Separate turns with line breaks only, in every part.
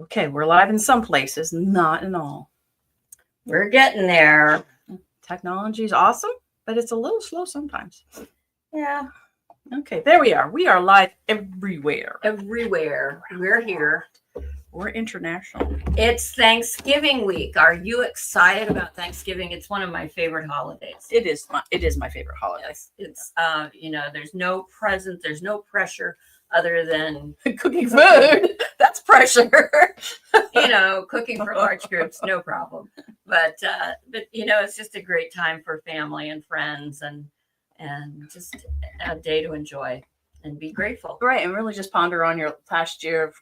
Okay, we're live in some places, not in all.
We're getting there.
Technology is awesome, but it's a little slow sometimes.
Yeah.
Okay, there we are. We are live everywhere.
Everywhere. We're here.
We're international.
It's Thanksgiving week. Are you excited about Thanksgiving? It's one of my favorite holidays.
It is my favorite holiday.
Yes. It's there's no present, there's no pressure other than
Cooking food. That's pressure.
Cooking for large groups, no problem. But it's just a great time for family and friends and just a day to enjoy and be grateful.
Right, and really just ponder on your past year of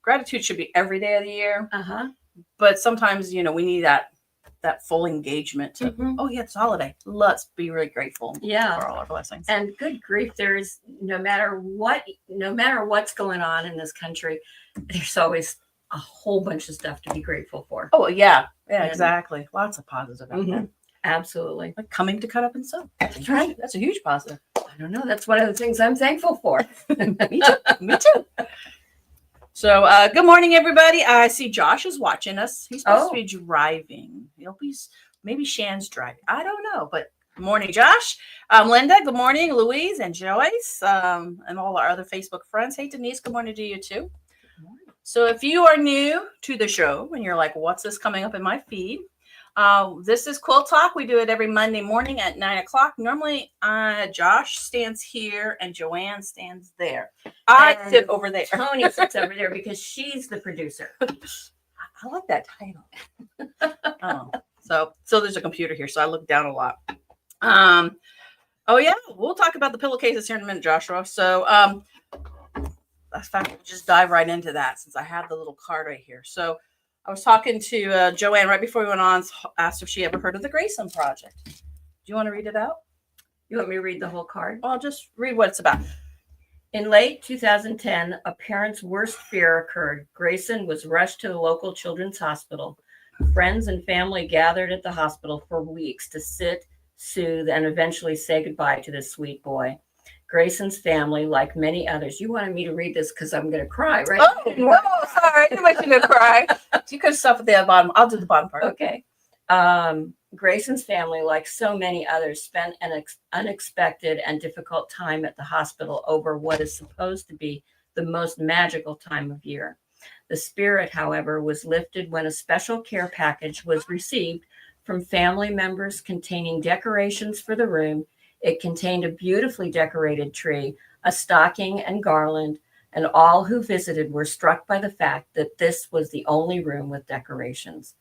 gratitude should be every day of the year. But sometimes, we need that full engagement to, oh yeah, it's a holiday. Let's be really grateful for all our blessings.
And good grief, there's no matter what's going on in this country, there's always a whole bunch of stuff to be grateful for.
Oh yeah, exactly. Lots of positive out there.
Absolutely.
Like coming to cut up and sew.
That's right.
That's a huge positive.
I don't know. That's one of the things I'm thankful for.
Me too. So good morning, everybody. I see Josh is watching us. He's supposed to be driving. Maybe Shan's driving. I don't know, but good morning, Josh. Linda, good morning. Louise and Joyce and all our other Facebook friends. Hey, Denise, good morning to you too. So if you are new to the show and you're like, what's this coming up in my feed? This is Quilt Talk. We do it every Monday morning at 9:00. Normally, Josh stands here and Joann stands there. I sit over there.
Tony sits over there because she's the producer.
I like that title. So there's a computer here, so I look down a lot. We'll talk about the pillowcases here in a minute, Joshua. So in fact, we'll just dive right into that since I have the little card right here. So I was talking to Joann right before we went on, asked if she ever heard of the Grayson Project. Do you want to read it out?
You want me to read the whole card?
Well, I'll just read what it's about.
In late 2010, a parent's worst fear occurred. Grayson was rushed to the local children's hospital. Friends and family gathered at the hospital for weeks to sit, soothe, and eventually say goodbye to this sweet boy. Grayson's family, like many others. You wanted me to read this because I'm going to cry, right?
Oh, no, sorry. I want you to cry. You could stop at the bottom. I'll do the bottom part.
Okay. Grayson's family, like so many others, spent an unexpected and difficult time at the hospital over what is supposed to be the most magical time of year. The spirit, however, was lifted when a special care package was received from family members containing decorations for the room. It contained a beautifully decorated tree, a stocking and garland, and all who visited were struck by the fact that this was the only room with decorations.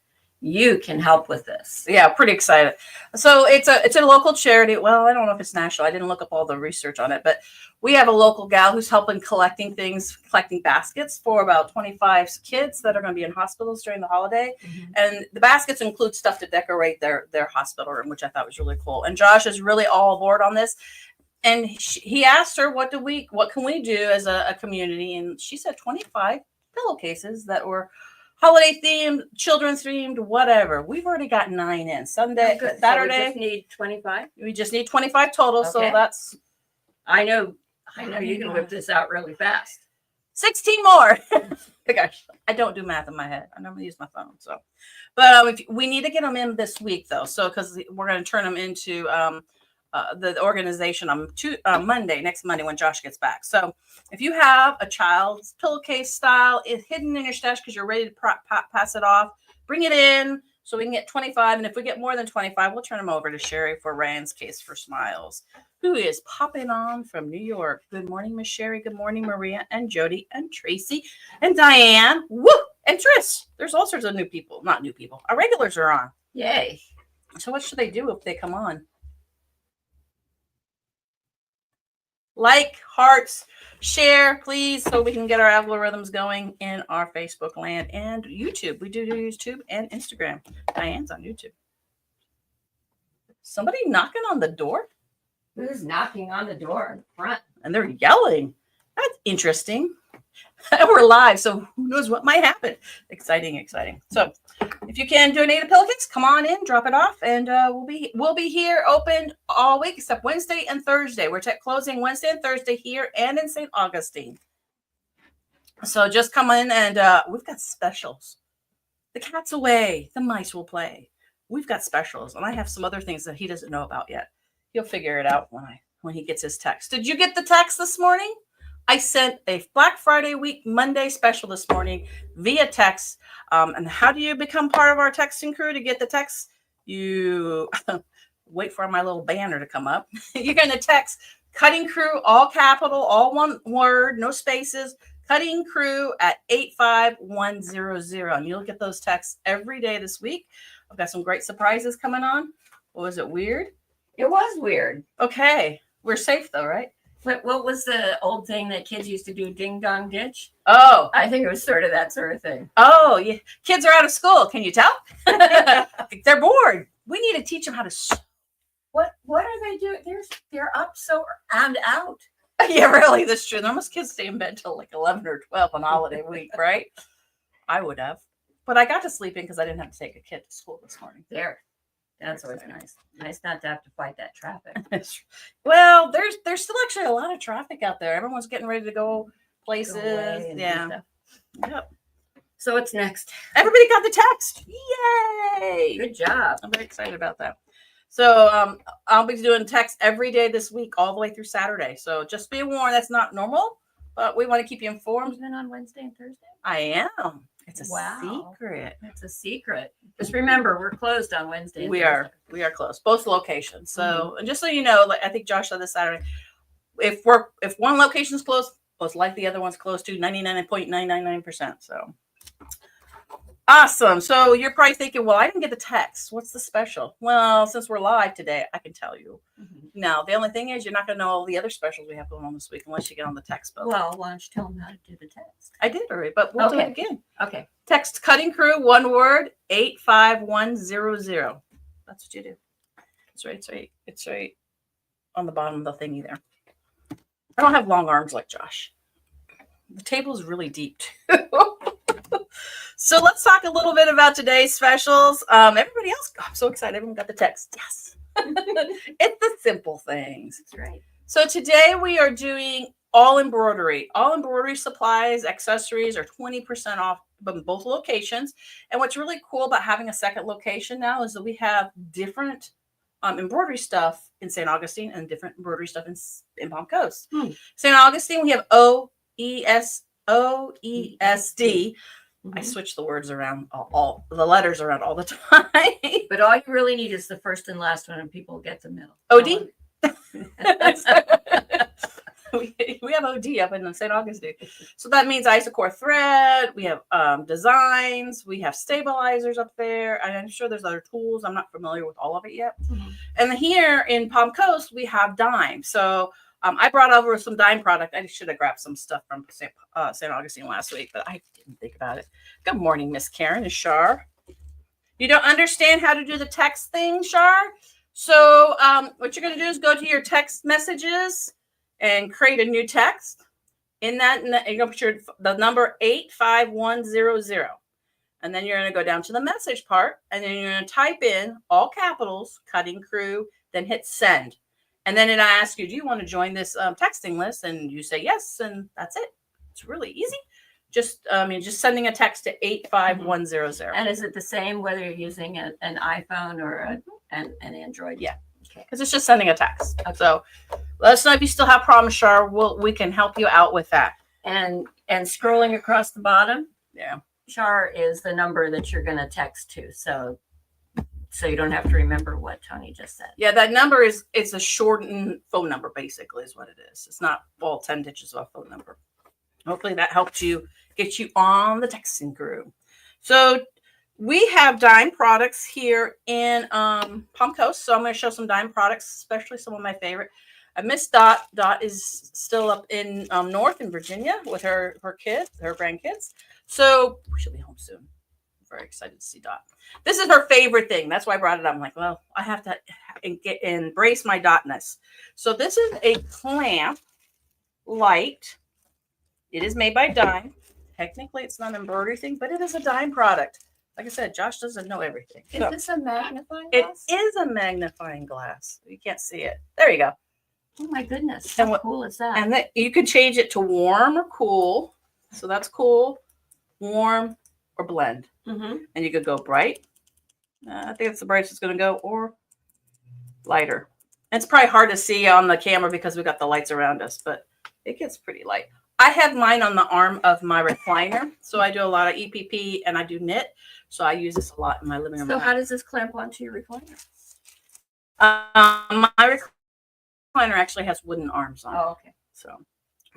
You can help with this.
Yeah, pretty excited. So it's a local charity. Well, I don't know if it's national. I didn't look up all the research on it, but we have a local gal who's helping collecting baskets for about 25 kids that are going to be in hospitals during the holiday. And the baskets include stuff to decorate their hospital room, which I thought was really cool. And Josh is really all aboard on this. And he asked her, what can we do as a community? And she said 25 pillowcases that were holiday themed, children's themed, whatever. We've already got 9 in. Saturday.
So we just need 25.
We just need 25 total. Okay. So that's.
I know you can whip this out really fast.
16 more. Gosh, I don't do math in my head. I normally use my phone. So, but we need to get them in this week though. So because we're going to turn them into the organization on next Monday when Josh gets back. So if you have a child's pillowcase style, it's hidden in your stash because you're ready to pass it off, bring it in so we can get 25. And if we get more than 25, we'll turn them over to Sherry for Rand's Case for Smiles, who is popping on from New York. Good morning, Miss Sherry. Good morning, Maria and Jody and Tracy and Diane. Woo! And Tris. There's all sorts of new people. Not new people. Our regulars are on.
Yay.
So what should they do if they come on? Like, hearts, share, please, so we can get our algorithms going in our Facebook land and YouTube. We do YouTube and Instagram. Diane's on YouTube. Somebody knocking on the door?
Who's knocking on the door in front?
And they're yelling. That's interesting. We're live, so who knows what might happen. Exciting. So if you can donate a pillowcase, come on in, drop it off, and we'll be here open all week except Wednesday and Thursday. We're closing Wednesday and Thursday here and in St. Augustine. So just come in and we've got specials. The cat's away. The mice will play. We've got specials, and I have some other things that he doesn't know about yet. He'll figure it out when he gets his text. Did you get the text this morning? I sent a Black Friday week Monday special this morning via text. And how do you become part of our texting crew to get the text? You wait for my little banner to come up. You're going to text Cutting Crew, all capital, all one word, no spaces. Cutting Crew at 85100. And you'll get those texts every day this week. I've got some great surprises coming on. Was it weird?
It was weird.
Okay. We're safe though, right?
But what was the old thing that kids used to do, ding dong ditch?
Oh.
I think it was sort of that sort of thing.
Oh, yeah. Kids are out of school. Can you tell? They're bored. We need to teach them how to.
What are they doing? They're up so and out.
Yeah, really, that's true. Most kids stay in bed till like 11 or 12 on holiday week, right? I would have. But I got to sleep in because I didn't have to take a kid to school this morning.
That's always nice. Nice not to have to fight that traffic.
Well, there's still actually a lot of traffic out there. Everyone's getting ready to go places. Yeah. Yep.
So what's next?
Everybody got the text. Yay!
Good job.
I'm very excited about that. So I'll be doing text every day this week, all the way through Saturday. So just be warned, that's not normal, but we want to keep you informed.
Even on Wednesday and Thursday?
I am. It's a secret.
It's a secret. Just remember, we're closed on Wednesday.
We are closed, both locations. So, and just so you know, like I think Josh said this Saturday, if one location is closed, most likely the other one's closed to 99.999%. So awesome. So you're probably thinking, well, I didn't get the text. What's the special? Well, since we're live today, I can tell you. Now, the only thing is you're not going to know all the other specials we have going on this week unless you get on the text bill.
Well, why don't you tell them how to do the text?
I did already, but we'll do it again.
Okay.
Text Cutting Crew, one word, 85100. That's what you do. It's right on the bottom of the thingy there. I don't have long arms like Josh. The table is really deep too. So let's talk a little bit about today's specials. Everybody else, I'm so excited. Everyone got the text. Yes. It's the simple things.
That's right.
So today we are doing all embroidery. All embroidery supplies, accessories are 20% off from both locations. And what's really cool about having a second location now is that we have different embroidery stuff in St. Augustine and different embroidery stuff in Palm Coast. St. Augustine, we have OESD. I switch the words around, all the letters around all the time.
But all you really need is the first and last one, and people get the middle.
OD? We have OD up in St. Augustine. So that means isocore thread. We have designs. We have stabilizers up there. And I'm sure there's other tools. I'm not familiar with all of it yet. And here in Palm Coast, we have dime. So I brought over some dime product. I should have grabbed some stuff from St. Augustine last week, but I didn't think about it. Good morning, Miss Karen and Shar. You don't understand how to do the text thing, Shar? So what you're going to do is go to your text messages and create a new text. In that, you're going to put the number 85100. And then you're going to go down to the message part, and then you're going to type in all capitals, Cutting Crew, then hit send. And then it asks you, do you want to join this texting list? And you say yes, and that's it. It's really easy. Just sending a text to 85100.
And is it the same whether you're using an iPhone or an Android?
Yeah. Okay. Because it's just sending a text. Okay. So let us know if you still have problems, Shar. We can help you out with that.
And scrolling across the bottom,
Shar
is the number that you're going to text to. So you don't have to remember what Tony just said.
Yeah, that number it's a shortened phone number, basically, is what it is. It's not all 10 digits of a phone number. Hopefully that helped you get you on the texting crew. So we have dime products here in Palm Coast. So I'm going to show some dime products, especially some of my favorite. Miss Dot. Dot is still up in North in Virginia with her kids, her grandkids. So we should be home soon. Very excited to see Dot. This is her favorite thing. That's why I brought it up. I'm like, well, I have to embrace my Dotness. So this is a clamp light. It is made by dime. Technically, it's not an embroidery thing, but it is a dime product. Like I said, Josh doesn't know everything.
Is this a magnifying glass?
It is a magnifying glass. You can't see it. There you go.
Oh my goodness! How cool is that?
And you can change it to warm or cool. So that's cool. Warm or blend.
Mm-hmm.
And you could go bright. I think it's the brightest it's going to go, or lighter. It's probably hard to see on the camera because we got the lights around us, but it gets pretty light. I have mine on the arm of my recliner. So I do a lot of EPP and I do knit. So I use this a lot in my living room.
So how does this clamp onto your recliner?
My recliner actually has wooden arms on it.
Oh, okay.
So,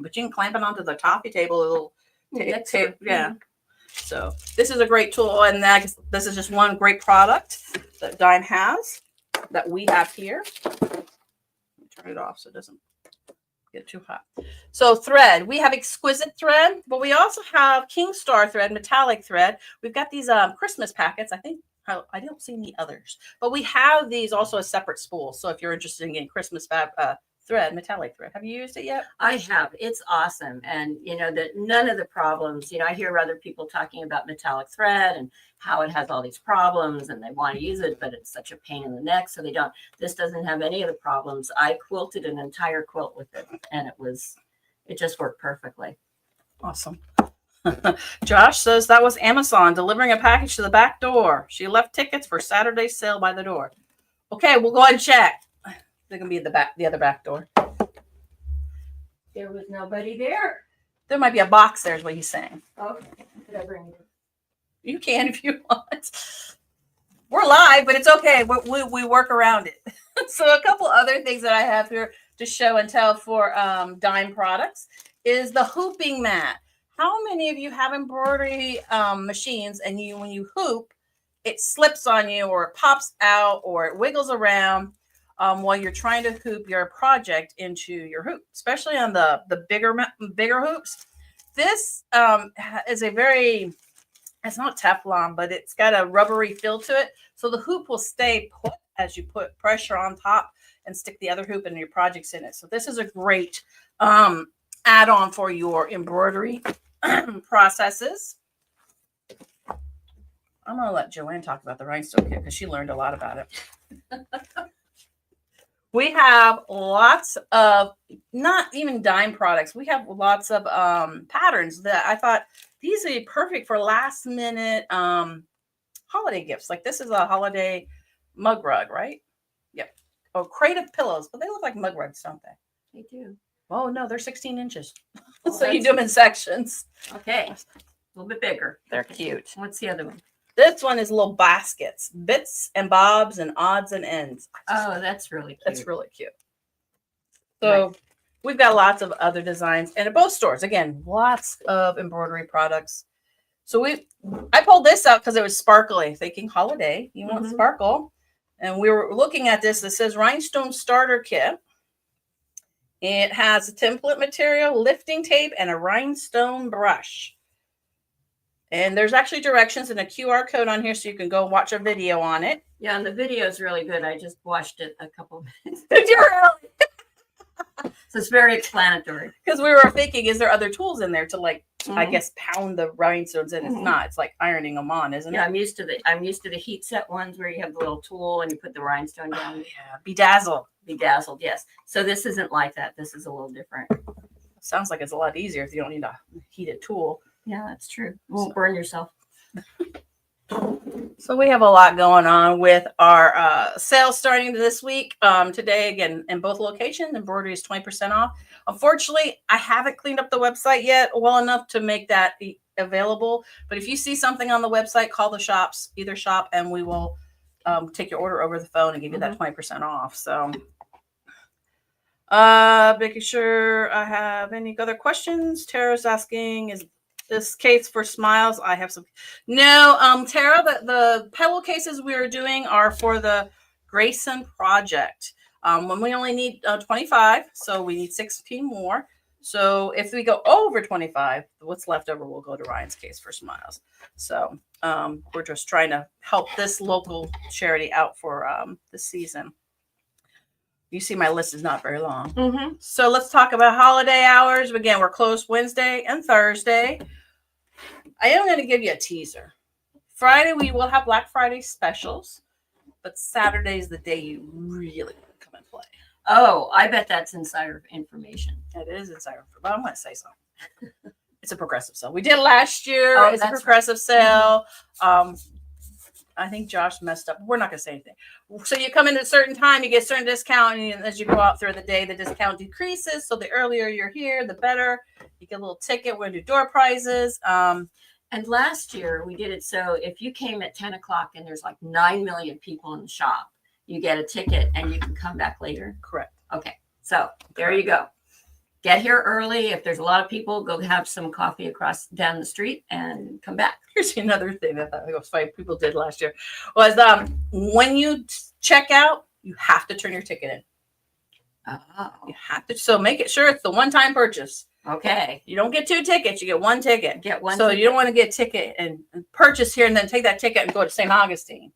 but you can clamp it onto the toffee table, a little tape. Yeah.
Mm-hmm.
So this is a great tool, and this is just one great product that Dime has that we have here. Let me turn it off so it doesn't get too hot. So thread, we have exquisite thread, but we also have King Star thread, metallic thread. We've got these Christmas packets. I think I don't see any others, but we have these also as separate spools. So if you're interested in getting Christmas thread, metallic thread, have you used it yet?
I have. It's awesome. And, that none of the problems, I hear other people talking about metallic thread and how it has all these problems and they want to use it, but it's such a pain in the neck. So they don't. This doesn't have any of the problems. I quilted an entire quilt with it and it just worked perfectly.
Awesome. Josh says that was Amazon delivering a package to the back door. She left tickets for Saturday's sale by the door. Okay, we'll go ahead and check. They're going to be at the other back door.
There was nobody there.
There might be a box there is what he's saying.
Okay. Could I bring it?
You can if you want. We're live, but it's okay. We work around it. So a couple other things that I have here to show and tell for Dime products is the hooping mat. How many of you have embroidery machines and when you hoop, it slips on you or it pops out or it wiggles around while you're trying to hoop your project into your hoop, especially on the bigger hoops. This is it's not Teflon, but it's got a rubbery feel to it. So the hoop will stay put as you put pressure on top and stick the other hoop and your projects in it. So this is a great add-on for your embroidery processes. I'm going to let Joann talk about the rhinestone kit because she learned a lot about it. We have lots of, not even Dime products. We have lots of patterns that I thought these would be perfect for last minute holiday gifts. Like this is a holiday mug rug, right? Yep. Oh, crate of pillows, but they look like mug rugs, don't they?
They do.
Oh no, they're 16 inches.
Oh,
So you do them in sections.
Okay. A little bit bigger.
They're cute.
What's the other one?
This one is little baskets, bits and bobs and odds and ends.
Oh, that's really cute.
That's really cute. So nice. We've got lots of other designs, and at both stores, again, lots of embroidery products. So I pulled this out because it was sparkly, thinking holiday, you want sparkle. And we were looking at this. It says Rhinestone Starter Kit. It has a template material, lifting tape, and a rhinestone brush. And there's actually directions and a QR code on here so you can go watch a video on it.
Yeah, and the video is really good. I just watched it a couple of minutes.
Did you really?
So it's very explanatory.
Because we were thinking, is there other tools in there to I guess, pound the rhinestones in? It's not. It's like ironing them on, isn't it?
Yeah, I'm used to the heat set ones where you have the little tool and you put the rhinestone down.
Yeah, bedazzled,
yes. So this isn't like that. This is a little different.
Sounds like it's a lot easier if you don't need a heated tool.
Yeah, that's true. You won't burn yourself.
So we have a lot going on with our sales starting this week. Today, again, in both locations, embroidery is 20% off. Unfortunately, I haven't cleaned up the website yet well enough to make that available. But if you see something on the website, call the shops, either shop, and we will take your order over the phone and give you that 20% off. So making sure I have any other questions. Tara's asking, is this case for smiles? I have some. No, Tara, the pillowcases we are doing are for the Grayson project. When we only need 25, so we need 16 more. So if we go over 25, what's left over will go to Ryan's Case for Smiles. So we're just trying to help this local charity out for the season. You see my list is not very long. So let's talk about holiday hours. Again, we're closed Wednesday and Thursday. I am going to give you a teaser. Friday, we will have Black Friday specials, but Saturday is the day you really come and play.
Oh, I bet that's insider information.
It is insider, but I'm going to say something. It's a progressive sale. We did it last year.
Oh,
It's a
that's
progressive sale. I think Josh messed up. We're not going to say anything. So you come in at a certain time, you get a certain discount, and as you go out through the day, the discount decreases. So the earlier you're here, the better. You get a little ticket. We're going to do door prizes.
And last year we did it so if you came at 10 o'clock and there's like 9 million people in the shop, you get a ticket and you can come back later.
Correct.
Okay. So there you go. Get here early. If there's a lot of people, go have some coffee down the street and come back.
Here's another thing that I was funny people did last year was when you check out, you have to turn your ticket in.
Oh,
You have to. So make it sure it's the one-time purchase.
okay.
You don't get 2 tickets. You get 1 ticket.
Get one.
So
ticket.
you don't want to get a ticket and purchase here and then take that ticket and go to St. Augustine.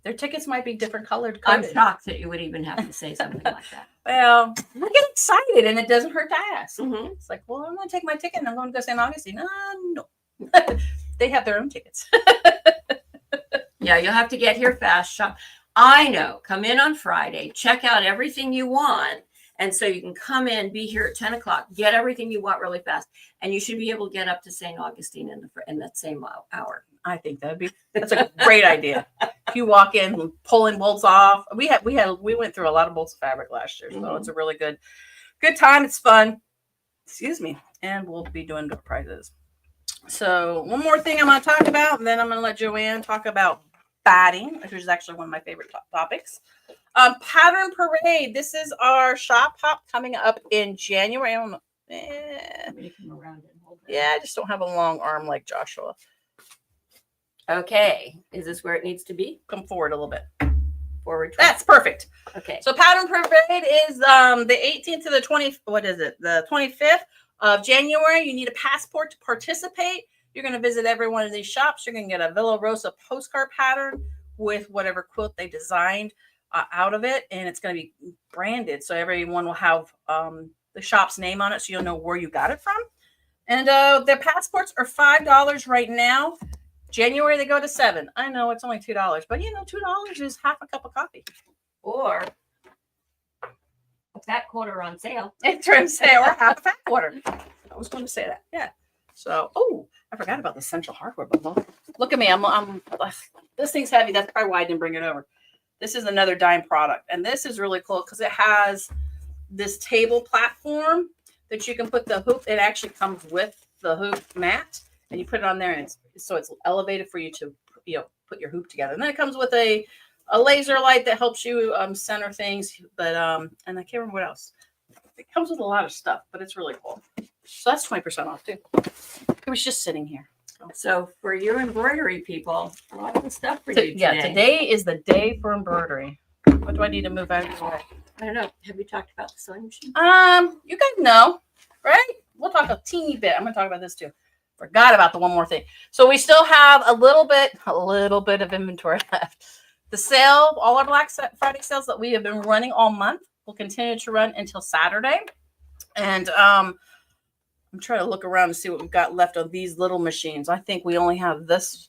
Their tickets might be different colored.
I'm
coded.
shocked that you would even have to say something like that.
Well, I get excited and it doesn't hurt to ask.
Mm-hmm.
It's like, well, I'm going to take my ticket and I'm going to go to St. Augustine. No. They have their own tickets.
Yeah, you'll have to get here fast. Shop. I know. Come in on Friday, check out everything you want. And so you can come in, be here at 10 o'clock, get everything you want really fast. And you should be able to get up to St. Augustine in that same hour.
I think that's a great idea. If you walk in pulling bolts off, we went through a lot of bolts of fabric last year, so it's a really good time. It's fun. Excuse me, and we'll be doing door prizes. So one more thing I'm going to talk about, and then I'm going to let Joann talk about batting, which is actually one of my favorite topics. Pattern Parade. This is our shop hop coming up in January. I don't know. Yeah, I just don't have a long arm like Joshua.
Okay. Is this where it needs to be?
Come forward a little bit.
Forward.
That's perfect.
Okay.
So Pattern Parade is the 18th to the 20th. What is it? The 25th of January. You need a passport to participate. You're going to visit every one of these shops. You're going to get a Villa Rosa postcard pattern with whatever quilt they designed out of it, and it's going to be branded. So everyone will have the shop's name on it, so you'll know where you got it from. And their passports are $5 right now. January they go to $7. I know it's only $2, but $2 is half a cup of coffee.
Or a fat quarter on sale.
It's trying to say, or half a fat quarter. I was going to say that. Yeah. So, I forgot about the Central Hardware bundle. Look at me. I'm this thing's heavy. That's probably why I didn't bring it over. This is another dime product, and this is really cool because it has this table platform that you can put the hoop. It actually comes with the hoop mat, and you put it on there, and it's elevated for you to put your hoop together. And then it comes with a laser light that helps you center things. But and I can't remember what else. It comes with a lot of stuff, but it's really cool. So that's 20% off too. It was just sitting here.
So for your embroidery people, a lot of the stuff for you today.
Yeah, today is the day for embroidery. What do I need to move out of the way?
I don't know. Have we talked about the sewing machine?
You guys know, right? We'll talk a teeny bit. I'm going to talk about this too. Forgot about the one more thing. So we still have a little bit of inventory left. The sale, all our Black Friday sales that we have been running all month will continue to run until Saturday. And I'm trying to look around to see what we've got left of these little machines. I think we only have this.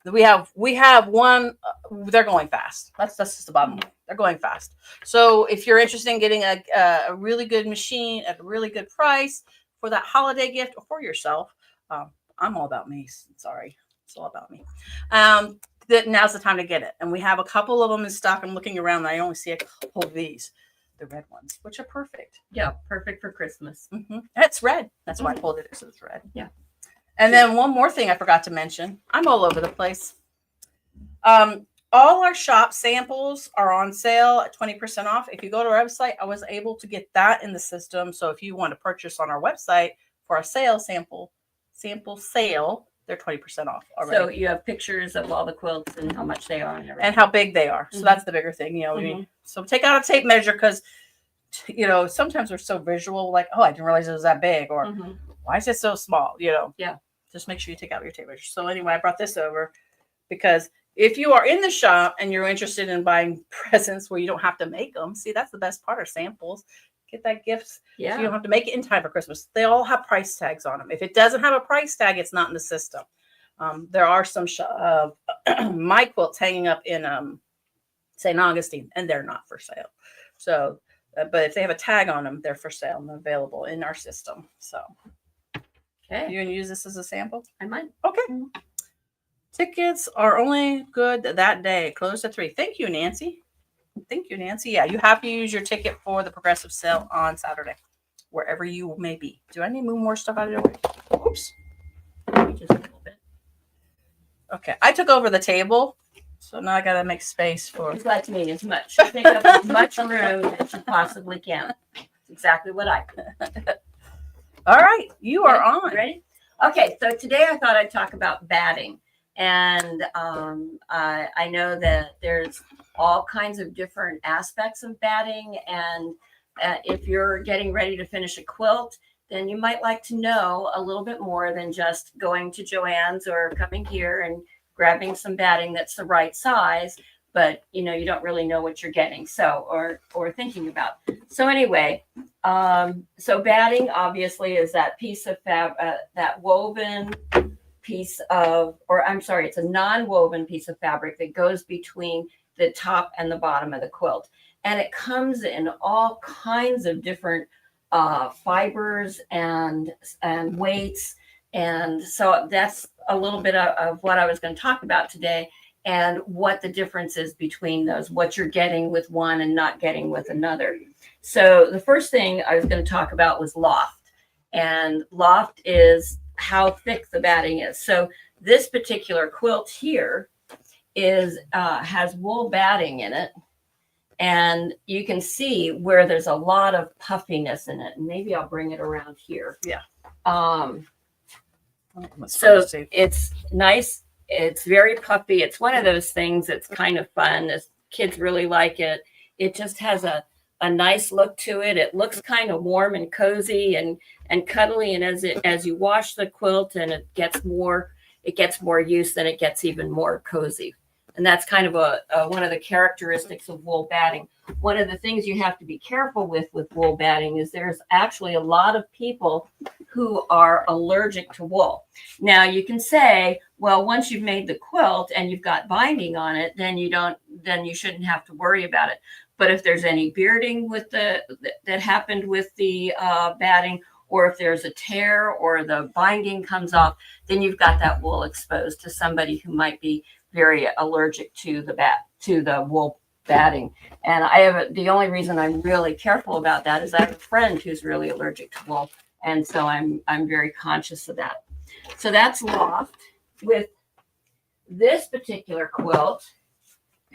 We have one. They're going fast. That's just the bottom line. They're going fast. So if you're interested in getting a really good machine at a really good price for that holiday gift or for yourself, I'm all about me. Sorry, it's all about me. That now's the time to get it. And we have a couple of them in stock. I'm looking around and I only see a couple of these. The red ones, which are perfect.
Yeah, perfect for Christmas.
Mm-hmm. It's red. That's why I pulled it. So it's red.
Yeah.
And then one more thing I forgot to mention. I'm all over the place. All our shop samples are on sale at 20% off. If you go to our website, I was able to get that in the system. So if you want to purchase on our website for a sample sale, they're 20% off already.
So you have pictures of all the quilts and how much they are and everything.
And how big they are. So that's the bigger thing, So take out a tape measure because, sometimes we're so visual, like, oh, I didn't realize it was that big, or why is it so small?
Yeah.
Just make sure you take out your tape measure. So anyway, I brought this over because if you are in the shop and you're interested in buying presents where you don't have to make them, see, that's the best part of samples. Get that gift.
Yeah.
So you don't have to make it in time for Christmas. They all have price tags on them. If it doesn't have a price tag, it's not in the system. There are some my quilts hanging up in St. Augustine, and they're not for sale. So But if they have a tag on them, they're for sale and available in our system. So
Okay.
you can use this as a sample.
I might.
Okay.
Mhm.
Tickets are only good that day. Closed at 3. Thank you, Nancy. Thank you, Nancy. Yeah, you have to use your ticket for the progressive sale on Saturday, wherever you may be. Do I need to move more stuff out of the way? Oops.
Just a little bit.
Okay, I took over the table, so now I got to make space for.
It's like me as much. Take up as much room as you possibly can. It's exactly what I do.
All right, you are
Okay,
on.
ready? Okay, so today I thought I'd talk about batting. And I know that there's all kinds of different aspects of batting. And if you're getting ready to finish a quilt, then you might like to know a little bit more than just going to Joann's or coming here and grabbing some batting that's the right size, but you don't really know what you're getting, so or thinking about. So anyway, so batting obviously is that piece of that woven piece of, or I'm sorry, it's a non-woven piece of fabric that goes between the top and the bottom of the quilt, and it comes in all kinds of different fibers and weights. And so that's a little bit of what I was going to talk about today, and what the difference is between those, what you're getting with one and not getting with another. So the first thing I was going to talk about was loft, and loft is how thick the batting is. So this particular quilt here is has wool batting in it, and you can see where there's a lot of puffiness in it. And maybe I'll bring it around here.
Yeah.
So it's nice. It's very puffy. It's one of those things that's kind of fun. As kids really like it. It just has a nice look to it. It looks kind of warm and cozy and cuddly. And as you wash the quilt and it gets more use, then it gets even more cozy. And that's kind of one of the characteristics of wool batting. One of the things you have to be careful with wool batting is there's actually a lot of people who are allergic to wool. Now you can say, well, once you've made the quilt and you've got binding on it, then you shouldn't have to worry about it. But if there's any bearding with that happened with the batting, or if there's a tear or the binding comes off, then you've got that wool exposed to somebody who might be very allergic to the wool batting. And the only reason I'm really careful about that is I have a friend who's really allergic to wool, and so I'm very conscious of that. So that's loft. With this particular quilt,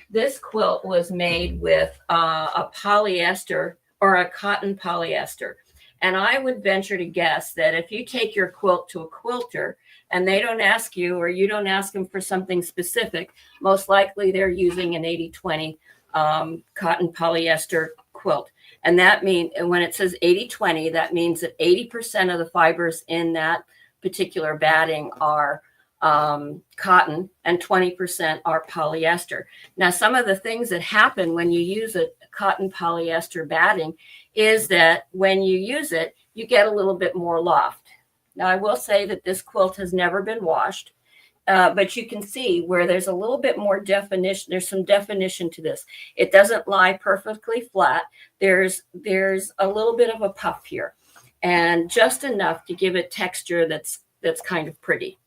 this quilt was made with a polyester or a cotton polyester. And I would venture to guess that if you take your quilt to a quilter and they don't ask you, or you don't ask them for something specific, most likely they're using an 80-20 cotton polyester quilt. And that means, when it says 80-20, that means that 80% of the fibers in that particular batting are cotton and 20% are polyester. Now, some of the things that happen when you use a cotton polyester batting is that when you use it, you get a little bit more loft. Now, I will say that this quilt has never been washed, but you can see where there's a little bit more definition. There's some definition to this. It doesn't lie perfectly flat. There's a little bit of a puff here, and just enough to give it texture that's kind of pretty.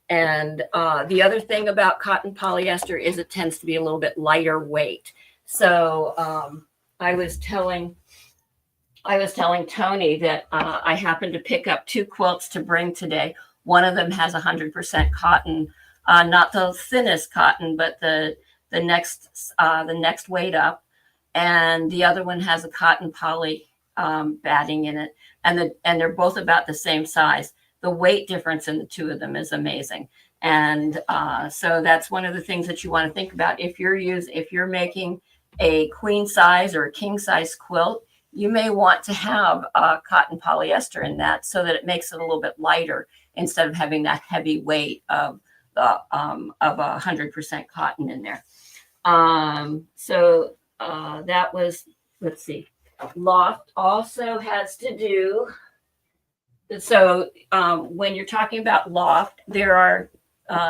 And the other thing about cotton polyester is it tends to be a little bit lighter weight. So I was telling Tony that I happened to pick up 2 quilts to bring today. One of them has 100% cotton, not the thinnest cotton, but the next weight up, and the other one has a cotton poly batting in it, and they're both about the same size. The weight difference in the 2 of them is amazing. And so that's one of the things that you want to think about. If you're making a queen size or a king size quilt, you may want to have cotton polyester in that so that it makes it a little bit lighter instead of having that heavy weight of 100% cotton in there. So that was, let's see, loft also has to do. So when you're talking about loft, there are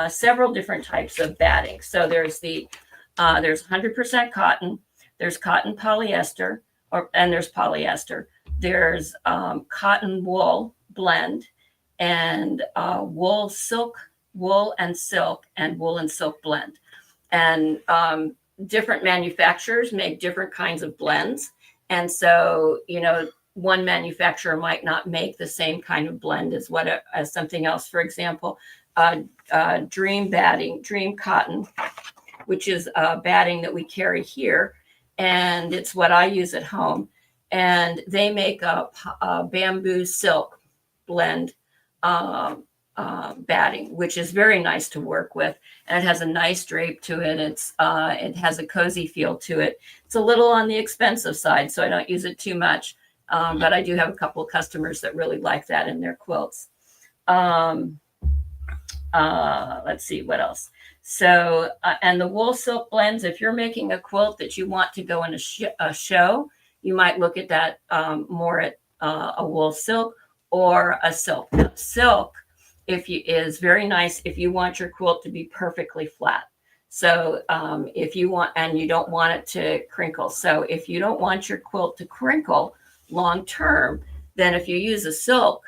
several different types of batting. So there's 100% cotton, there's cotton polyester, and there's polyester. There's cotton wool blend, and wool and silk, and wool and silk blend. And different manufacturers make different kinds of blends. And so, one manufacturer might not make the same kind of blend as something else. For example, Dream Cotton, which is batting that we carry here, and it's what I use at home. And they make a bamboo silk blend batting, which is very nice to work with, and it has a nice drape to it. It has a cozy feel to it. It's a little on the expensive side, so I don't use it too much, but I do have a couple of customers that really like that in their quilts. Let's see what else. So, and the wool silk blends, if you're making a quilt that you want to go in a show, you might look at that more at a wool silk or a silk. Now, silk is very nice if you want your quilt to be perfectly flat. So if you want, and you don't want it to crinkle. So if you don't want your quilt to crinkle long term, then if you use a silk,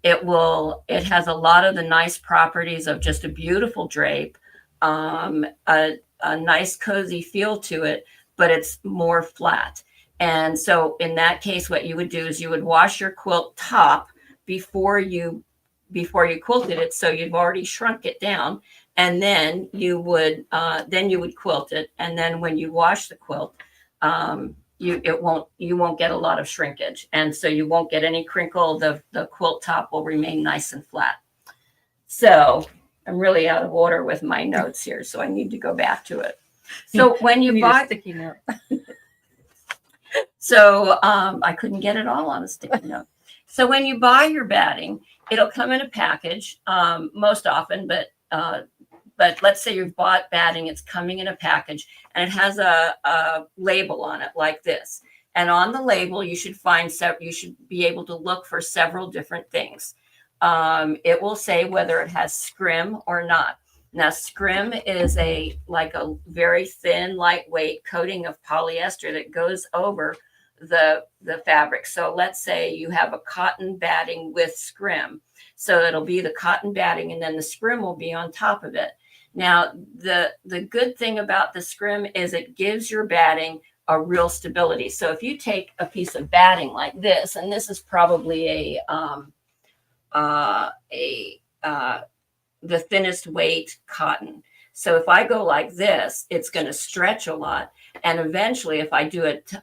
it has a lot of the nice properties of just a beautiful drape, a nice cozy feel to it, but it's more flat. And so in that case, what you would do is you would wash your quilt top before you quilted it. So you've already shrunk it down, and then you would quilt it. And then when you wash the quilt, you won't get a lot of shrinkage, and so you won't get any crinkle. The quilt top will remain nice and flat. So I'm really out of order with my notes here, so I need to go back to it. So when you buy
sticky note.
So I couldn't get it all on a sticky note. So when you buy your batting, it'll come in a package most often, but let's say you've bought batting, it's coming in a package, and it has a label on it like this. And on the label, you should be able to look for several different things. It will say whether it has scrim or not. Now, scrim is a very thin, lightweight coating of polyester that goes over the fabric. So let's say you have a cotton batting with scrim. So it'll be the cotton batting, and then the scrim will be on top of it. Now, the good thing about the scrim is it gives your batting a real stability. So if you take a piece of batting like this, and this is probably the thinnest weight cotton. So if I go like this, it's going to stretch a lot. And eventually, if I do it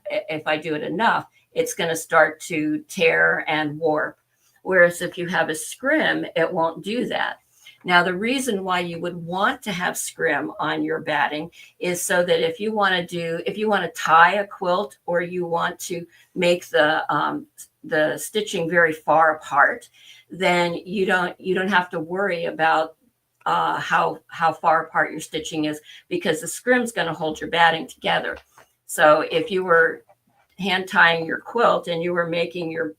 enough, it's going to start to tear and warp. Whereas if you have a scrim, it won't do that. Now, the reason why you would want to have scrim on your batting is so that if you want to tie a quilt, or you want to make the stitching very far apart, then you don't have to worry about how far apart your stitching is, because the scrim is going to hold your batting together. So if you were hand tying your quilt and you were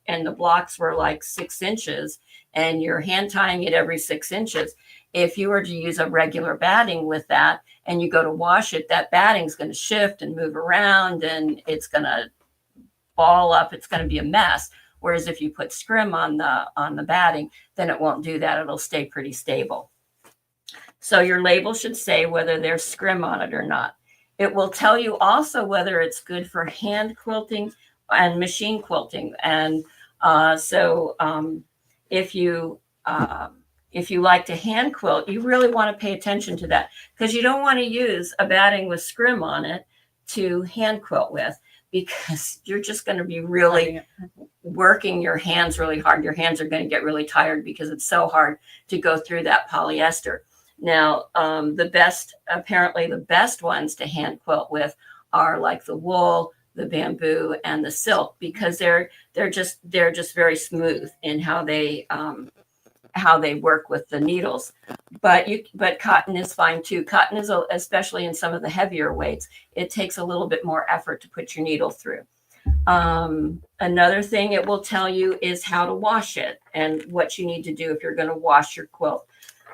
and the blocks were like 6 inches, and you're hand tying it every 6 inches, if you were to use a regular batting with that and you go to wash it, that batting is going to shift and move around, and it's going to ball up. It's going to be a mess. Whereas if you put scrim on the batting, then it won't do that. It'll stay pretty stable. So your label should say whether there's scrim on it or not. It will tell you also whether it's good for hand quilting and machine quilting. And if you like to hand quilt, you really want to pay attention to that, because you don't want to use a batting with scrim on it to hand quilt with, because you're just going to be really working your hands really hard. Your hands are going to get really tired because it's so hard to go through that polyester. Now, the best ones to hand quilt with are like the wool, the bamboo, and the silk, because they're just very smooth in how they work with the needles. But cotton is fine too. Cotton is, especially in some of the heavier weights, it takes a little bit more effort to put your needle through. Another thing it will tell you is how to wash it and what you need to do if you're going to wash your quilt.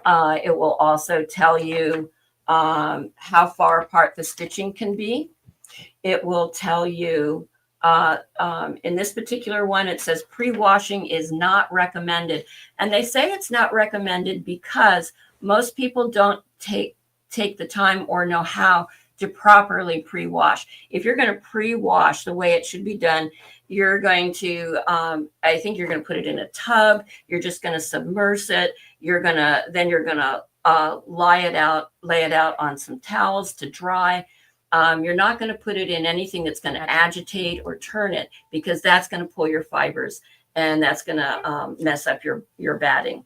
It will also tell you how far apart the stitching can be. It will tell you In this particular one, it says pre-washing is not recommended. And they say it's not recommended because most people don't take the time or know how to properly pre-wash. If you're going to pre-wash the way it should be done, you're going to, I think you're going to put it in a tub. You're just going to submerge it. You're going to lay it out on some towels to dry. You're not going to put it in anything that's going to agitate or turn it, because that's going to pull your fibers and that's going to mess up your batting.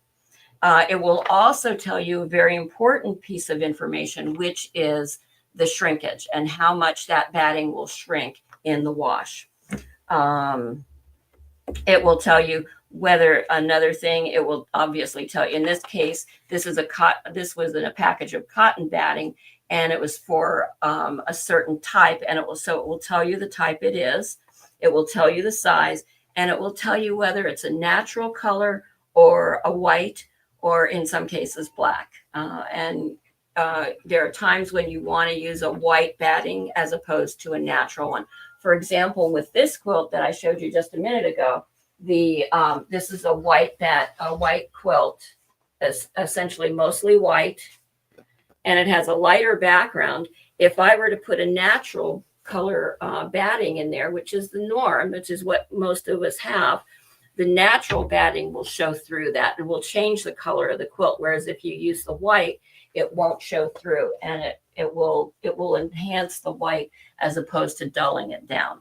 It will also tell you a very important piece of information, which is the shrinkage and how much that batting will shrink in the wash. It will tell you whether, another thing, it will obviously tell you, in this case, this was in a package of cotton batting, and it was for a certain type, and it will tell you the type it is, it will tell you the size, and it will tell you whether it's a natural color or a white, or in some cases black. There are times when you want to use a white batting as opposed to a natural one. For example, with this quilt that I showed you just a minute ago, this is a white quilt, essentially mostly white, and it has a lighter background. If I were to put a natural color batting in there, which is the norm, which is what most of us have, the natural batting will show through that. It will change the color of the quilt. Whereas if you use the white, it won't show through, and it will enhance the white as opposed to dulling it down.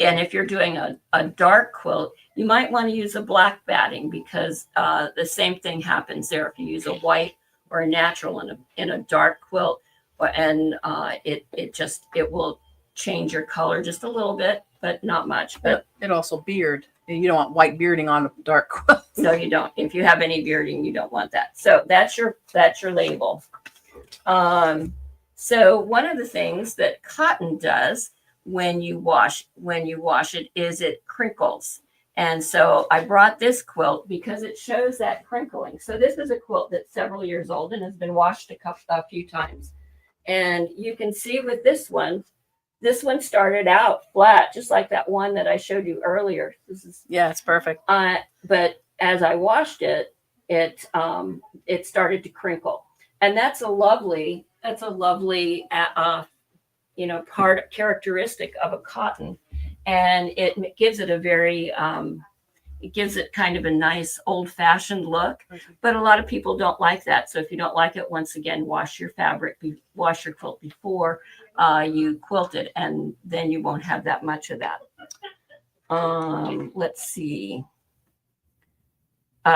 And if you're doing a dark quilt, you might want to use a black batting, because the same thing happens there. If you use a white or a natural in a dark quilt, and it will change your color just a little bit, but not much. But
it also beard. You don't want white bearding on a dark quilt.
No, you don't. If you have any bearding, you don't want that. So that's your label. So one of the things that cotton does when you wash it is it crinkles. And so I brought this quilt because it shows that crinkling. So this is a quilt that's several years old and has been washed a few times. And you can see with this one started out flat, just like that one that I showed you earlier.
It's perfect.
But as I washed it, it started to crinkle, and that's a lovely characteristic of a cotton, and it gives it a very it gives it kind of a nice old-fashioned look. But a lot of people don't like that. So if you don't like it, once again, wash your quilt before you quilt it, and then you won't have that much of that. Let's see.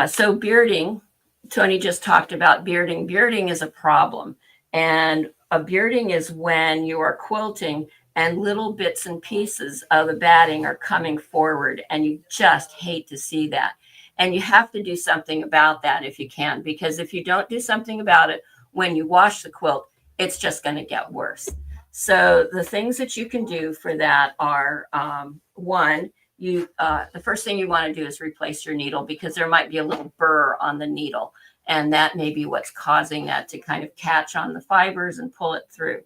So bearding, Tony just talked about bearding. Bearding is a problem. And a bearding is when you are quilting and little bits and pieces of the batting are coming forward, and you just hate to see that. And you have to do something about that if you can, because if you don't do something about it, when you wash the quilt, it's just going to get worse. So the things that you can do for that are, one, the first thing you want to do is replace your needle, because there might be a little burr on the needle, and that may be what's causing that to kind of catch on the fibers and pull it through.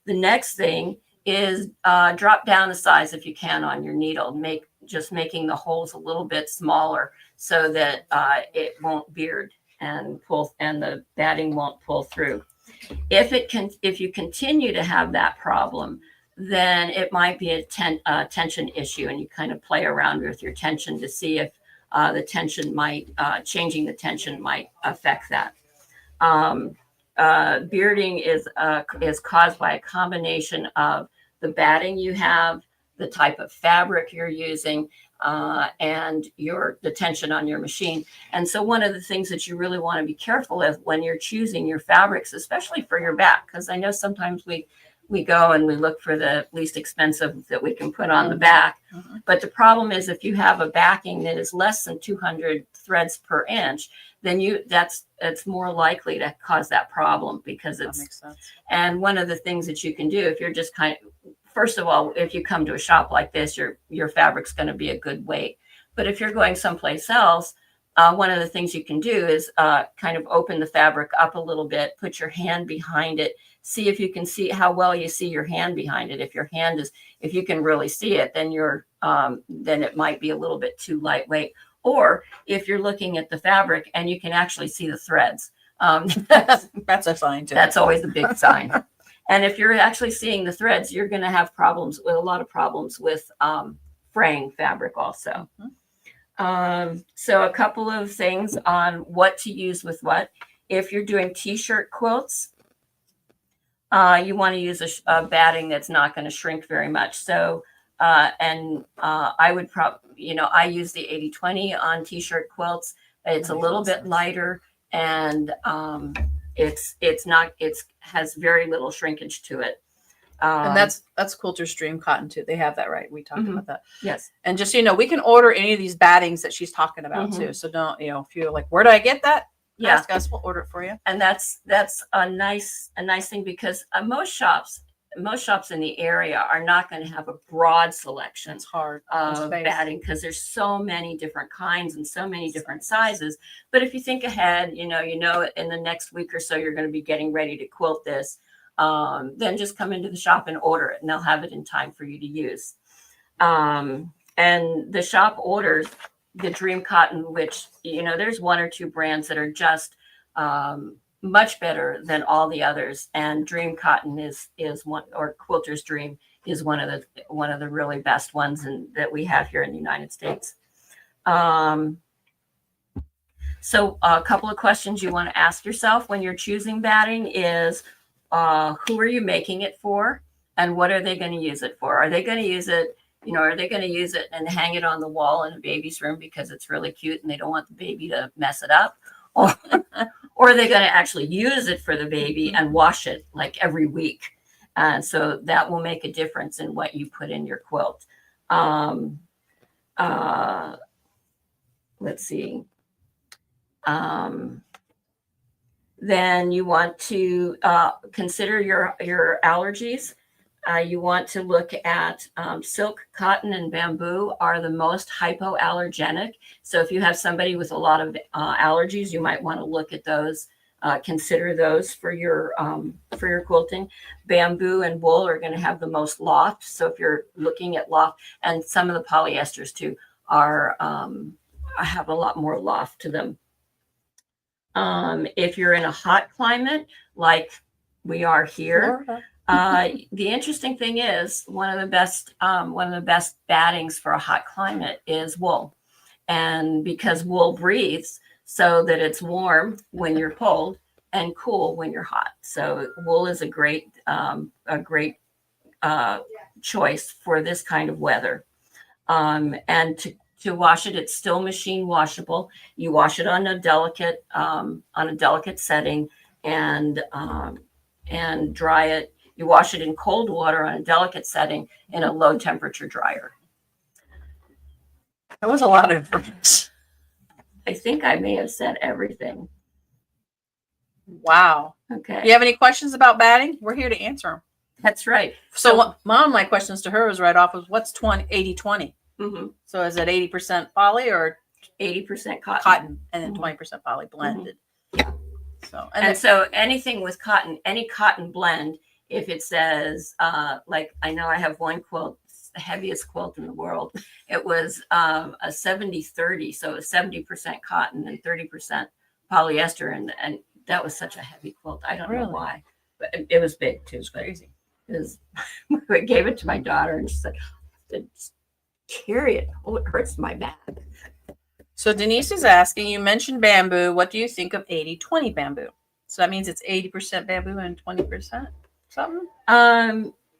The next thing is drop down the size if you can on your needle, making the holes a little bit smaller so that it won't beard and pull, and the batting won't pull through. If you continue to have that problem, then it might be a tension issue, and you kind of play around with your tension to see if the tension changing the tension might affect that. Bearding is caused by a combination of the batting you have, the type of fabric you're using, and the tension on your machine. And so one of the things that you really want to be careful of when you're choosing your fabrics, especially for your back, because I know sometimes we go and we look for the least expensive that we can put on the back. Mm-hmm. But the problem is, if you have a backing that is less than 200 threads per inch, then it's more likely to cause that problem, because that makes sense. And one of the things that you can do, if you're just first of all, if you come to a shop like this, your fabric's going to be a good weight. But if you're going someplace else, one of the things you can do is kind of open the fabric up a little bit, put your hand behind it, see if you can see how well you see your hand behind it. If you can really see it, then then it might be a little bit too lightweight. Or if you're looking at the fabric and you can actually see the threads,
That's a sign too.
that's always a big sign. And if you're actually seeing the threads, you're going to have a lot of problems with fraying fabric also. So a couple of things on what to use with what. If you're doing t-shirt quilts, you want to use a batting that's not going to shrink very much. So, I would probably, I use the 80/20 on t-shirt quilts. It's a little bit lighter, and it has very little shrinkage to it.
And that's Quilter's Dream Cotton too. They have that, right? We talked about that.
Yes.
And just, we can order any of these battings that she's talking about too. So don't, if you're like, where do I get that?
Yeah.
Ask us, we'll order it for you.
And that's a nice thing, because most shops in the area are not going to have a broad selection
It's hard
of batting, because there's so many different kinds and so many different sizes. But if you think ahead, in the next week or so you're going to be getting ready to quilt this, then just come into the shop and order it, and they'll have it in time for you to use. And the shop orders the Dream Cotton, which, there's one or two brands that are just much better than all the others. And Dream Cotton is one, or Quilter's Dream is one of the really best ones that we have here in the United States. So a couple of questions you want to ask yourself when you're choosing batting is, who are you making it for, and what are they going to use it for? Are they going to use it, and hang it on the wall in a baby's room because it's really cute and they don't want the baby to mess it up? Or are they going to actually use it for the baby and wash it like every week? So that will make a difference in what you put in your quilt. Let's see. Then you want to consider your allergies. You want to look at silk, cotton, and bamboo are the most hypoallergenic. So if you have somebody with a lot of allergies, you might want to look at those. Consider those for your quilting. Bamboo and wool are going to have the most loft. So if you're looking at loft, and some of the polyesters too have a lot more loft to them. If you're in a hot climate like we are here, the interesting thing is one of the best battings for a hot climate is wool, and because wool breathes, so that it's warm when you're cold and cool when you're hot. So wool is a great choice for this kind of weather. And to wash it, it's still machine washable. You wash it on a delicate setting and dry it. You wash it in cold water on a delicate setting in a low temperature dryer.
That was a lot of information.
I think I may have said everything.
Wow.
Okay.
Do you have any questions about batting? We're here to answer them.
That's right.
So one of my questions to her was right off was, what's 80/20?
Mm-hmm.
So is it 80% poly or
80% cotton?
Cotton, and then 20% poly blended.
Yeah.
So
so anything with cotton, any cotton blend, if it says like, I know I have one quilt, the heaviest quilt in the world. It was a 70/30, so it was 70% cotton and 30% polyester, and that was such a heavy quilt. I don't know why, but it was big too.
It's crazy.
I gave it to my daughter, and she said, "Carry it. Oh, it hurts my back."
So Denise is asking, you mentioned bamboo. What do you think of 80/20 bamboo? So that means it's 80% bamboo and 20% something?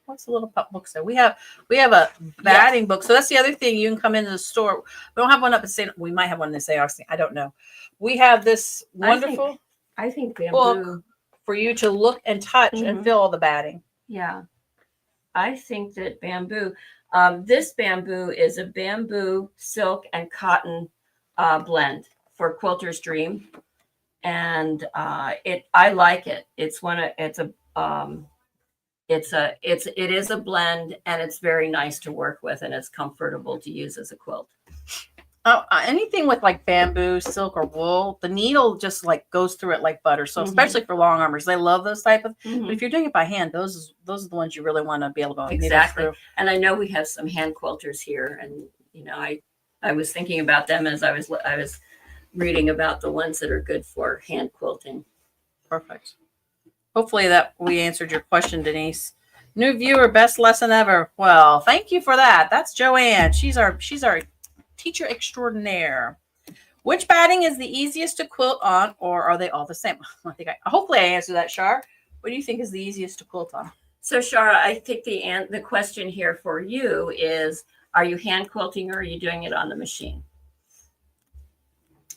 What's the little book say? We have a batting book. So that's the other thing. You can come into the store. We don't have one up at St. We might have one in St. Augustine. I don't know. We have this wonderful
I think bamboo
book for you to look and touch and feel all the batting.
Yeah. I think that bamboo, this bamboo is a bamboo, silk, and cotton blend for Quilter's Dream. And I like it. It is a blend, and it's very nice to work with, and it's comfortable to use as a quilt.
Anything with like bamboo, silk, or wool, the needle just like goes through it like butter. So
Mhm.
especially for long armors, they love those type of.
Mhm.
But if you're doing it by hand, those are the ones you really want to be able to needle
Exactly.
through.
And I know we have some hand quilters here, and I was thinking about them as I was reading about the ones that are good for hand quilting.
Perfect. Hopefully that we answered your question, Denise. New viewer, best lesson ever. Well, thank you for that. That's Joann. She's our teacher extraordinaire. Which batting is the easiest to quilt on, or are they all the same? Hopefully I answered that, Shar. What do you think is the easiest to quilt on?
So, Shara, I think the question here for you is: are you hand quilting or are you doing it on the machine?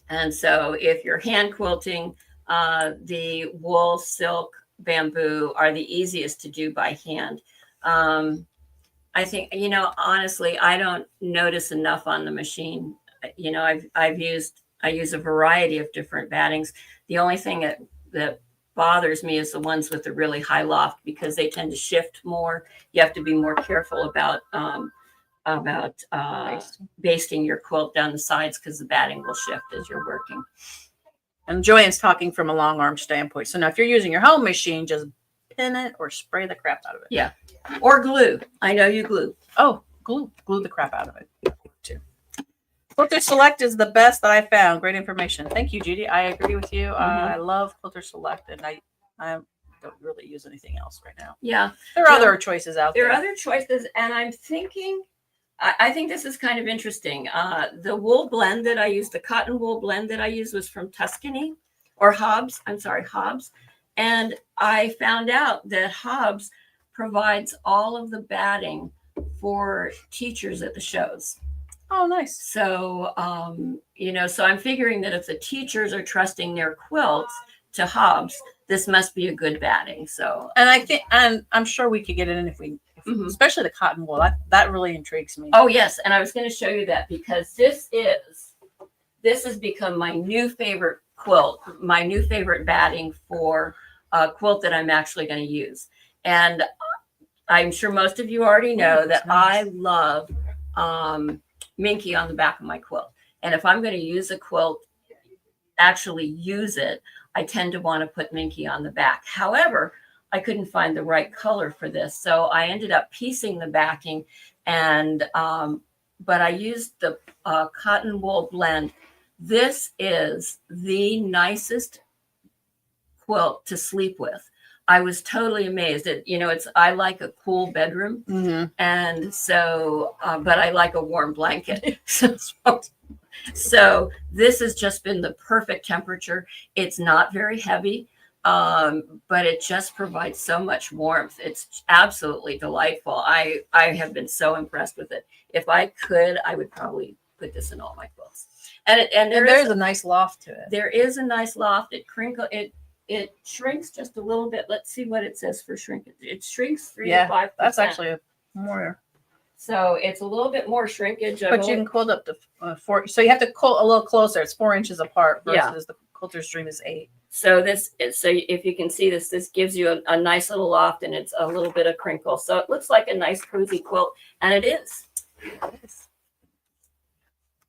And so, if you're hand quilting, the wool, silk, bamboo are the easiest to do by hand. I think, honestly, I don't notice enough on the machine. I use a variety of different battings. The only thing that bothers me is the ones with the really high loft, because they tend to shift more. You have to be more careful about basting your quilt down the sides, because the batting will shift as you're working.
And Joanne's talking from a long arm standpoint. So now if you're using your home machine, just pin it or spray the crap out of it.
Yeah. Or glue. I know you glue.
Oh, glue the crap out of it too. Quilter Select is the best that I found. Great information. Thank you, Judy. I agree with you. I love Quilter Select, and I don't really use anything else right now.
Yeah.
There are other choices out there.
There are other choices, and I'm thinking, I think this is kind of interesting. The wool blend that I used, the cotton wool blend that I used, was from Tuscany or Hobbs. I'm sorry, Hobbs. And I found out that Hobbs provides all of the batting for teachers at the shows.
Oh, nice.
So, so I'm figuring that if the teachers are trusting their quilts to Hobbs, this must be a good batting. So,
and I'm sure we could get it in if especially the cotton wool. That really intrigues me.
Oh yes, and I was going to show you that, because this has become my new favorite quilt, my new favorite batting for a quilt that I'm actually going to use. And I'm sure most of you already know that nice. I love minky on the back of my quilt. And if I'm going to use a quilt, actually use it, I tend to want to put minky on the back. However, I couldn't find the right color for this, so I ended up piecing the backing, and but I used the cotton wool blend. This is the nicest quilt to sleep with. I was totally amazed. I like a cool bedroom, and so, but I like a warm blanket. So this has just been the perfect temperature. It's not very heavy, but it just provides so much warmth. It's absolutely delightful. I have been so impressed with it. If I could, I would probably put this in all my quilts. And there's
a nice loft to it.
There is a nice loft. It shrinks just a little bit. Let's see what it says for shrinkage. It shrinks 3 to 5%.
That's actually more.
So it's a little bit more shrinkage.
But you can quilt up to 4. So you have to quilt a little closer. It's 4 inches apart versus the quilter's dream is 8.
So if you can see this gives you a nice little loft, and it's a little bit of crinkle. So it looks like a nice cozy quilt, and it is.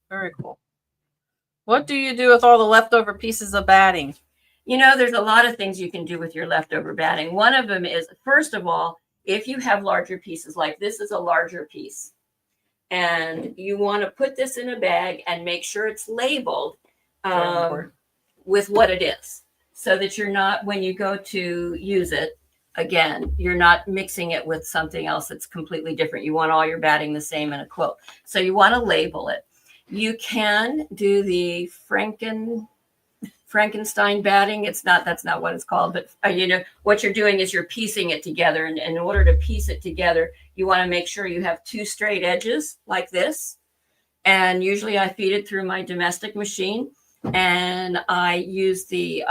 Very cool. What do you do with all the leftover pieces of batting?
There's a lot of things you can do with your leftover batting. One of them is, first of all, if you have larger pieces, like this is a larger piece, and you want to put this in a bag and make sure it's labeled with what it is, so that you're not, when you go to use it again, you're not mixing it with something else that's completely different. You want all your batting the same in a quilt. So you want to label it. You can do the Frankenstein batting. That's not what it's called, but what you're doing is you're piecing it together, and in order to piece it together, you want to make sure you have 2 straight edges like this. And usually I feed it through my domestic machine, and I use the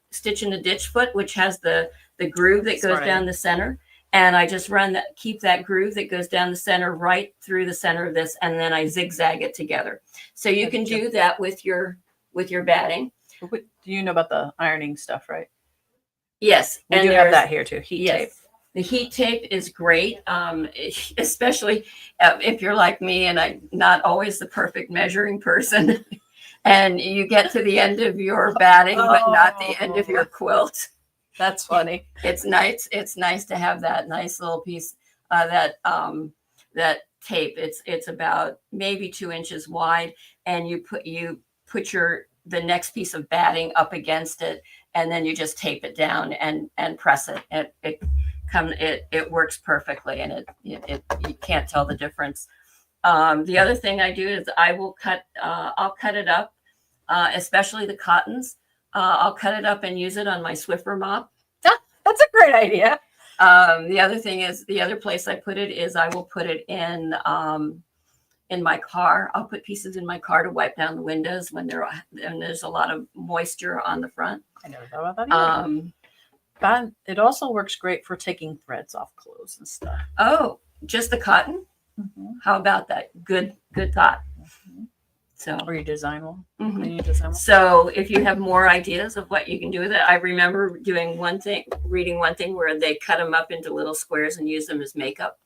stitch in the ditch foot, which has the groove that goes down the center, and I just keep that groove that goes down the center right through the center of this, and then I zigzag it together. So you can do that with your batting.
Do you know about the ironing stuff, right?
Yes.
We do have that here too. Heat tape.
The heat tape is great, especially if you're like me and I'm not always the perfect measuring person. And you get to the end of your batting, but not the end of your quilt.
That's funny.
It's nice. It's nice to have that nice little piece that tape. It's about maybe 2 inches wide, and you put the next piece of batting up against it, and then you just tape it down and press it. It works perfectly, and it you can't tell the difference. The other thing I do is I'll cut it up, especially the cottons. I'll cut it up and use it on my Swiffer mop.
That's a great idea.
The other thing is the other place I put it is I will put it in my car. I'll put pieces in my car to wipe down the windows when there's a lot of moisture on the front.
I never thought about that either. But it also works great for taking threads off clothes and stuff.
Oh, just the cotton?
Mm-hmm.
How about that? Good thought.
Mm-hmm.
So,
or you design one.
Mm-hmm. So if you have more ideas of what you can do with it, I remember reading one thing where they cut them up into little squares and use them as makeup.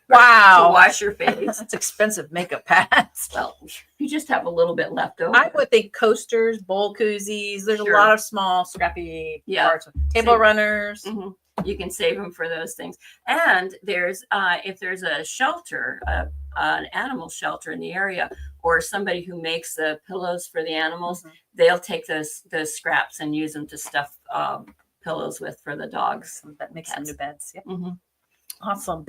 Wow.
To wash your face.
That's expensive makeup pads.
Well, you just have a little bit left over.
I would think coasters, bowl koozies. There's a lot of small, scrappy parts. Table runners.
Mm-hmm. You can save them for those things. And there's if there's a shelter, an animal shelter in the area, or somebody who makes the pillows for the animals, they'll take those scraps and use them to stuff pillows with for the dogs.
That makes them new beds. Yeah.
Mm-hmm.
Awesome.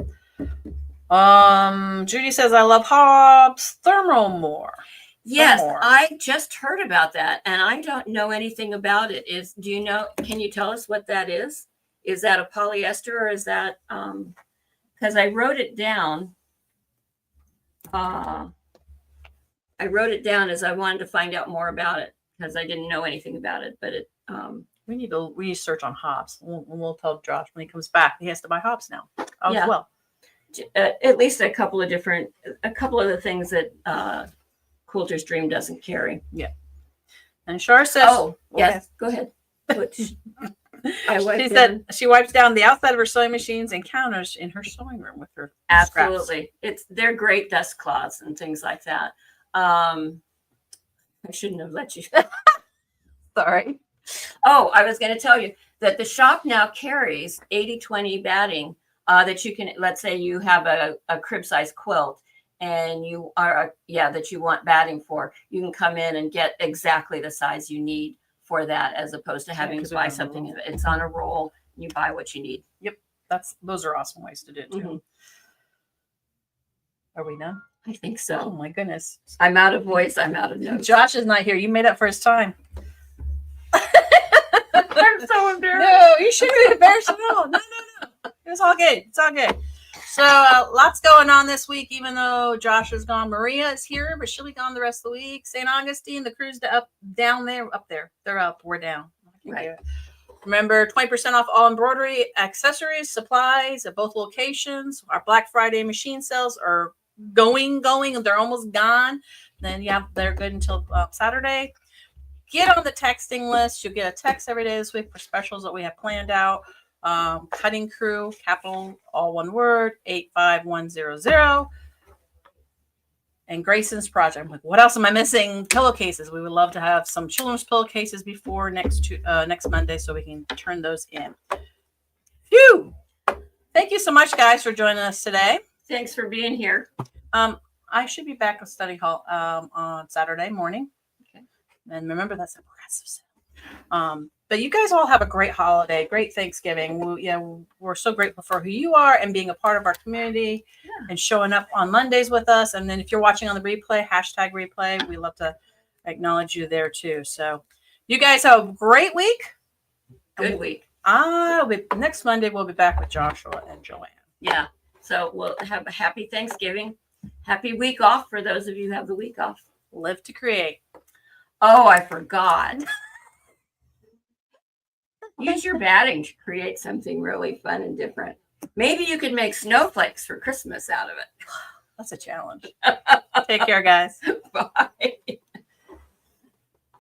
Judy says, I love Hobbs Thermomore.
Yes, I just heard about that, and I don't know anything about it. Do you know? Can you tell us what that is? Is that a polyester, or is that? Because I wrote it down. I wrote it down as I wanted to find out more about it because I didn't know anything about it. But it.
We need to search on Hobbs. We'll tell Josh when he comes back. He has to buy Hobbs now as well.
At least a couple of the things that Quilter's Dream doesn't carry.
Yeah. And Shar says,
yes, go ahead.
She said she wipes down the outside of her sewing machines and counters in her sewing room with her
Absolutely. Scraps. They're great dust cloths and things like that. I shouldn't have let you.
Sorry.
Oh, I was going to tell you that the shop now carries 80/20 batting that you can, let's say you have a crib size quilt and you are, that you want batting for, you can come in and get exactly the size you need for that, as opposed to having to buy something. It's on a roll. You buy what you need.
Yep. Those are awesome ways to do it too. Mm-hmm. Are we done?
I think so.
Oh my goodness.
I'm out of voice. I'm out of notes.
Josh is not here. You made up for his time.
I'm so embarrassed.
No, you shouldn't be embarrassed at all. No. It's all good. It's all good. So lots going on this week, even though Josh is gone. Maria is here, but she'll be gone the rest of the week. St. Augustine, the crew's down there, up there. They're up. We're down.
Right.
Remember, 20% off all embroidery, accessories, supplies at both locations. Our Black Friday machine sales are going. They're almost gone. Then, they're good until Saturday. Get on the texting list. You'll get a text every day this week for specials that we have planned out. Cutting Crew, capital, all one word, 85100. And Grayson's Project. I'm like, what else am I missing? Pillowcases. We would love to have some children's pillowcases before next Monday so we can turn those in. Phew! Thank you so much, guys, for joining us today.
Thanks for being here.
I should be back at study hall on Saturday morning. Okay. And remember, that's a progressive sale. But you guys all have a great holiday, great Thanksgiving. We're so grateful for who you are and being a part of our community and showing up on Mondays with us. And then if you're watching on the replay, #replay, we love to acknowledge you there too. So you guys have a great week.
Good week.
Next Monday, we'll be back with Joshua and Joann.
Yeah. So we'll have a happy Thanksgiving. Happy week off for those of you who have the week off.
Live to create.
Oh, I forgot. Use your batting to create something really fun and different. Maybe you could make snowflakes for Christmas out of it.
That's a challenge. Take care, guys.
Bye.